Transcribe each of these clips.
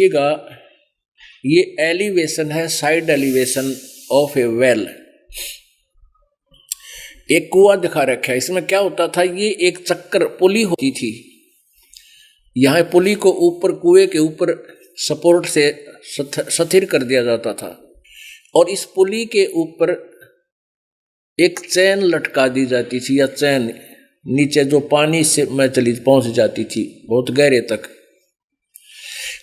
देखिएगा, ये एलिवेशन है, side elevation of A well. एक कुआं दिखा रखा है। इसमें क्या होता था, ये एक चक्कर पुली होती थी, यहाँ पुली को ऊपर कुएं के ऊपर सपोर्ट से स्थिर कर दिया जाता था और इस पुली के ऊपर एक चैन लटका दी जाती थी, या चैन नीचे जो पानी से में चली पहुंच जाती थी बहुत गहरे तक,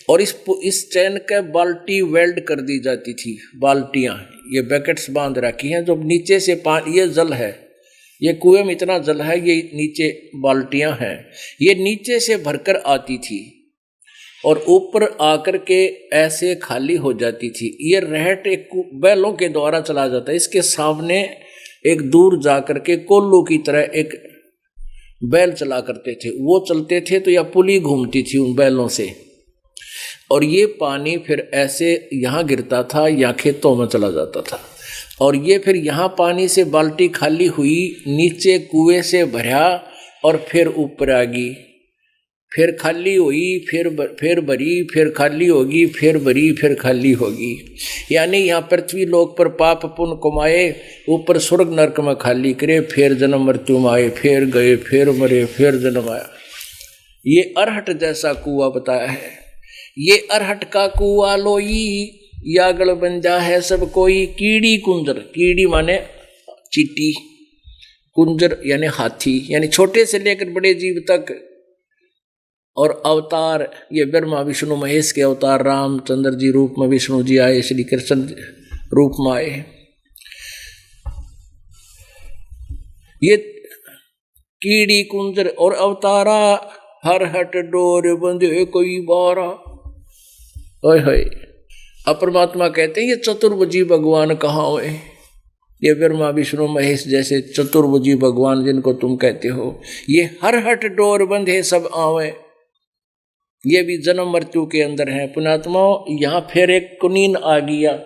और इस चैन के बाल्टी वेल्ड कर दी जाती थी। बाल्टियां, ये बैकेट्स बांध रखी हैं, जो नीचे से पानी, ये जल है, ये कुएं में इतना जल है, ये नीचे बाल्टियां हैं, ये नीचे से भरकर आती थी और ऊपर आकर के ऐसे खाली हो जाती थी। ये रहट एक बैलों के द्वारा चला जाता है। इसके सामने एक दूर जाकर के कोल्लू की तरह एक बैल चला करते थे, वो चलते थे तो यह पुली घूमती थी उन बैलों से, और ये पानी फिर ऐसे यहाँ गिरता था या खेतों में चला जाता था, और ये फिर यहाँ पानी से बाल्टी खाली हुई, नीचे कुएं से भरा और फिर ऊपर आ गई, फिर खाली हुई, फिर भरी, फिर खाली होगी, फिर भरी, फिर खाली होगी। यानी यहाँ पृथ्वी लोक पर पाप पुण्य कमाए, ऊपर स्वर्ग नरक में खाली करे, फिर जन्म मृत्यु में आए, फिर गए, फिर मरे, फिर जन्म आया। ये अरहट जैसा कुआं बताया है। ये अरहट का कुआं लोई, यागल बंजा है सब कोई। कीड़ी कुंजर, कीड़ी माने चींटी, कुंजर यानी हाथी, यानी छोटे से लेकर बड़े जीव तक। और अवतार, ये ब्रह्मा विष्णु महेश के अवतार, रामचंद्र जी रूप में विष्णु जी आए, श्री कृष्ण रूप में आए। ये कीड़ी कुंजर और अवतारा, हर हट डोर बंधे कोई बारा। ओए होए, अपरमात्मा कहते हैं ये चतुर्भुजी भगवान कहाँ हुए। ये ब्रह्मा विष्णु महेश जैसे चतुर्भुजी भगवान जिनको तुम कहते हो, ये हर हट डोर बंधे सब आवे। ये भी जन्म मृत्यु के अंदर है। पुण्यात्माओं, यहाँ फिर एक कुनीन आ गया।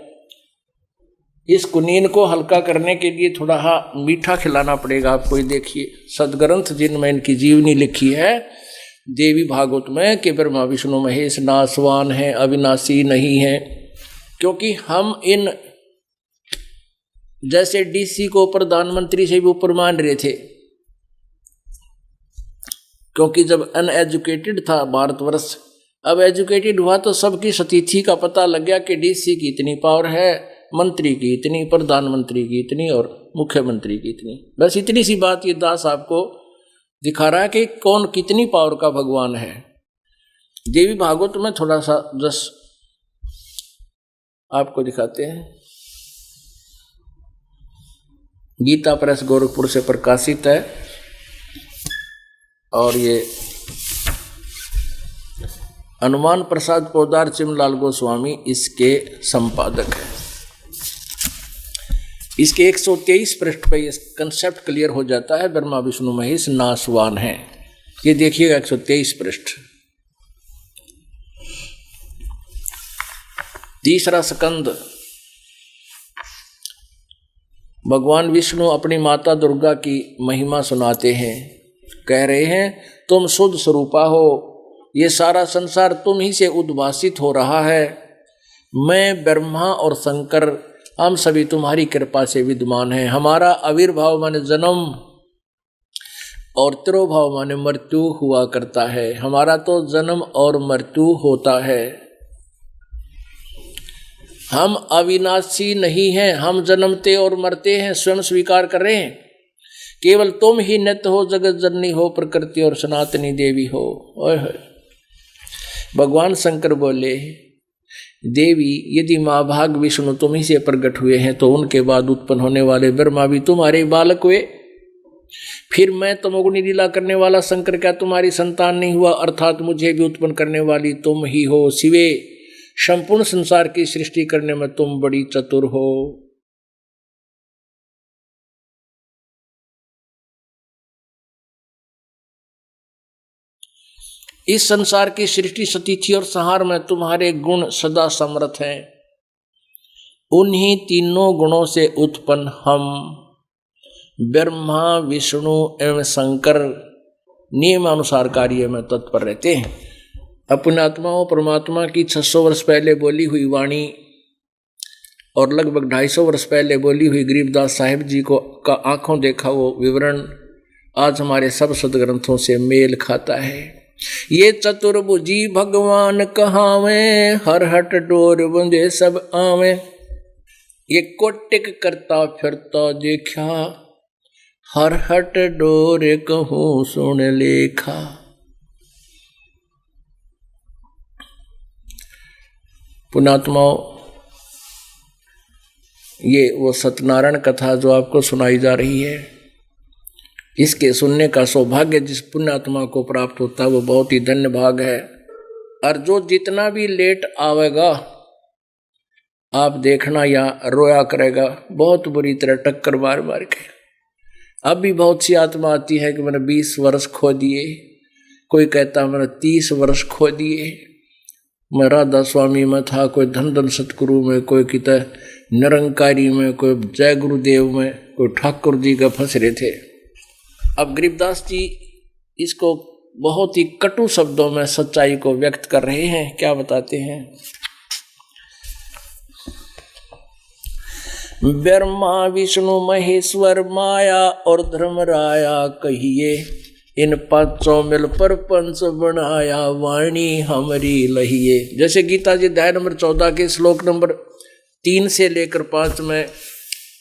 इस कुनीन को हल्का करने के लिए थोड़ा मीठा खिलाना पड़ेगा आपको। ये देखिए, सदग्रंथ जिनमें इनकी जीवनी लिखी है देवी भागवत में कि ब्रह्मा विष्णु महेश नासवान है, अविनाशी नहीं है। क्योंकि हम इन जैसे डीसी को प्रधानमंत्री से भी ऊपर मान रहे थे, क्योंकि जब अनएजुकेटेड था भारतवर्ष, अब एजुकेटेड हुआ तो सबकी स्थिति का पता लग गया कि डीसी की इतनी पावर है, मंत्री की इतनी, प्रधानमंत्री की इतनी और मुख्यमंत्री की इतनी। बस इतनी सी बात ये दास आपको दिखा रहा है कि कौन कितनी पावर का भगवान है। देवी भागवत में थोड़ा सा जस आपको दिखाते हैं। गीता प्रेस गोरखपुर से प्रकाशित है और ये हनुमान प्रसाद पोदार चिमलाल गोस्वामी इसके संपादक हैं। इसके 123 पृष्ठ पे ये कंसेप्ट क्लियर हो जाता है, ब्रह्मा विष्णु महेश नासवान है। ये देखिएगा 123 पृष्ठ। तीसरा स्कंद, भगवान विष्णु अपनी माता दुर्गा की महिमा सुनाते हैं। कह रहे हैं तुम शुद्ध स्वरूपा हो, ये सारा संसार तुम ही से उद्भासित हो रहा है। मैं ब्रह्मा और शंकर हम सभी तुम्हारी कृपा से विद्यमान हैं। हमारा आविर्भाव माने जन्म और तिरोभाव माने मृत्यु हुआ करता है। हमारा तो जन्म और मृत्यु होता है। हम अविनाशी नहीं हैं, हम जन्मते और मरते हैं, स्वयं स्वीकार कर रहे हैं। केवल तुम ही नित्य हो, जगत जननी हो, प्रकृति और सनातनी देवी हो। ओए भगवान शंकर बोले, देवी यदि माँ भाग विष्णु तुम ही से प्रकट हुए हैं तो उनके बाद उत्पन्न होने वाले ब्रह्मा भी तुम्हारे बालक हुए। फिर मैं तमोगुणी लीला करने वाला शंकर क्या तुम्हारी संतान नहीं हुआ? अर्थात मुझे भी उत्पन्न करने वाली तुम ही हो। शिवे, संपूर्ण संसार की सृष्टि करने में तुम बड़ी चतुर हो। इस संसार की सृष्टि स्थिति और संहार में तुम्हारे गुण सदा समर्थ हैं। उन्हीं तीनों गुणों से उत्पन्न हम ब्रह्मा विष्णु एवं शंकर नियम अनुसार कार्य में तत्पर रहते हैं। अपने आत्माओं परमात्मा की 600 वर्ष पहले बोली हुई वाणी और लगभग 250 वर्ष पहले बोली हुई गरीबदास साहिब जी को का आंखों देखा वो विवरण आज हमारे सब सदग्रंथों से मेल खाता है। ये चतुर्भुजी भगवान कहावे, हर हट डोर बंधे सब आवे। ये कोटिक करता फिरता देखा, हर हट डोर कहूँ सुन लेखा। पुणात्माओं, ये वो सत्यनारायण कथा जो आपको सुनाई जा रही है, इसके सुनने का सौभाग्य जिस पुण्यात्मा को प्राप्त होता है वो बहुत ही धन्य भाग है। और जो जितना भी लेट आवेगा आप देखना यहाँ रोया करेगा बहुत बुरी तरह, टक्कर मार मार के। अब भी बहुत सी आत्मा आती है कि मैंने 20 वर्ष खो दिए, कोई कहता मैंने 30 वर्ष खो दिए, मैं राधा स्वामी में था, कोई धन धन सतगुरु में, कोई किता निरंकारी में, कोई जय गुरुदेव में, कोई ठाकुर जी का फंस रहे थे। अब गरीबदास जी इसको बहुत ही कटु शब्दों में सच्चाई को व्यक्त कर रहे हैं। क्या बताते हैं? ब्रह्मा विष्णु महेश्वर माया और धर्मराया कहिए, इन पांचों मिल पर पंच बनाया वाणी हमारी लहिए। जैसे गीता जी अध्याय नंबर 14 के श्लोक नंबर 3 से लेकर 5 में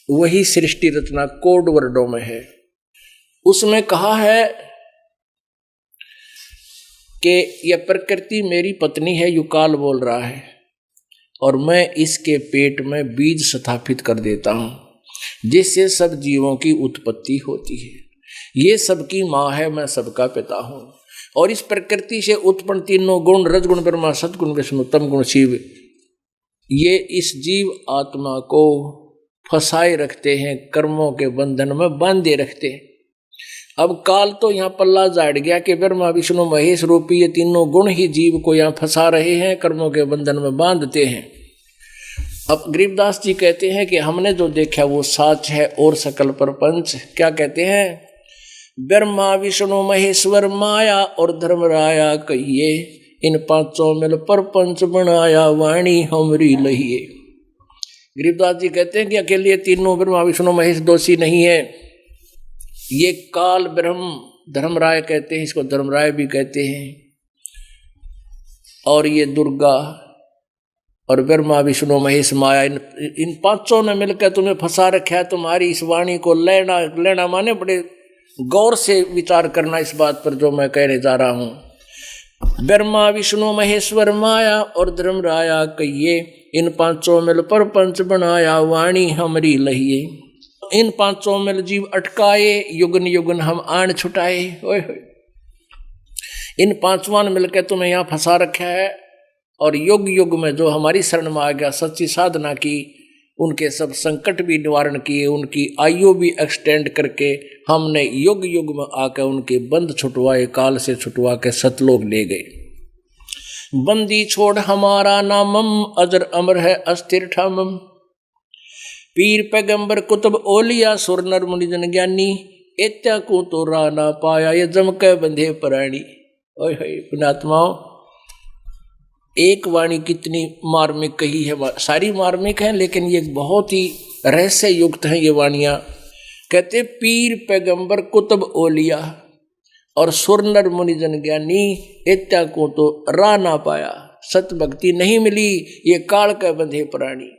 वही सृष्टि रचना कोड वर्डों में है। उसमें कहा है कि यह प्रकृति मेरी पत्नी है, युकाल बोल रहा है, और मैं इसके पेट में बीज स्थापित कर देता हूं, जिससे सब जीवों की उत्पत्ति होती है। ये सबकी माँ है, मैं सबका पिता हूं। और इस प्रकृति से उत्पन्न तीनों गुण, रजगुण ब्रह्मा, सतगुण विष्णु, तमगुण शिव, ये इस जीव आत्मा को फंसाए रखते हैं, कर्मों के बंधन में बांधे रखते हैं। अब काल तो यहाँ पल्ला झाड़ गया कि ब्रह्मा विष्णु महेश रूपी ये तीनों गुण ही जीव को यहाँ फंसा रहे हैं, कर्मों के बंधन में बांधते हैं। अब गरीबदास जी कहते हैं कि हमने जो देखा वो सच है और सकल प्रपंच। क्या कहते हैं? ब्रह्मा विष्णु महेश्वर माया और धर्मराया कहिए, इन पांचों मिल प्रपंच बनाया वाणी हमरी लहिए। गरीबदास जी कहते हैं कि अकेले तीनों ब्रह्मा विष्णु महेश दोषी नहीं है, ये काल ब्रह्म, धर्मराय कहते हैं इसको, धर्मराय भी कहते हैं, और ये दुर्गा और ब्रह्मा विष्णु महेश माया, इन पांचों ने मिलकर तुम्हें फंसा रखा है। तुम्हारी इस वाणी को लेना माने बड़े गौर से विचार करना इस बात पर जो मैं कहने जा रहा हूं। ब्रह्मा विष्णु महेश्वर माया और धर्मराया कहिए, इन पांचों मिल प्रपंच बनाया वाणी हमारी लहिए। इन पांचों मिल जीव अटकाए, युगन युगन हम आन छुटाए। ओए होए, इन पांचवां ने मिलकर तुम्हें यहाँ फंसा रखा है, और युग युग में जो हमारी शरण में आ गया, सच्ची साधना की, उनके सब संकट भी निवारण किए, उनकी आयु भी एक्सटेंड करके हमने युग युग में आकर उनके बंद छुटवाए, काल से छुटवा के सतलोक ले गए। बंदी छोड़ हमारा नामम, अजर अमर है अस्थिर ठामम। पीर पैगंबर कुतुब ओलिया सुर नर मुनि जन ज्ञानी, इत्या को तो रा ना पाया ये जम के बंधे प्राणी। ओए होए पुण्यात्माओं, एक वाणी कितनी मार्मिक कही है, सारी मार्मिक है, लेकिन ये बहुत ही रहस्य युक्त है ये वाणियां। कहते पीर पैगंबर कुतुब ओलिया और सुर नर मुनि जन ज्ञानी, इत्या को तो रा ना पाया, सत भक्ति नहीं मिली, ये काल के बंधे प्राणी।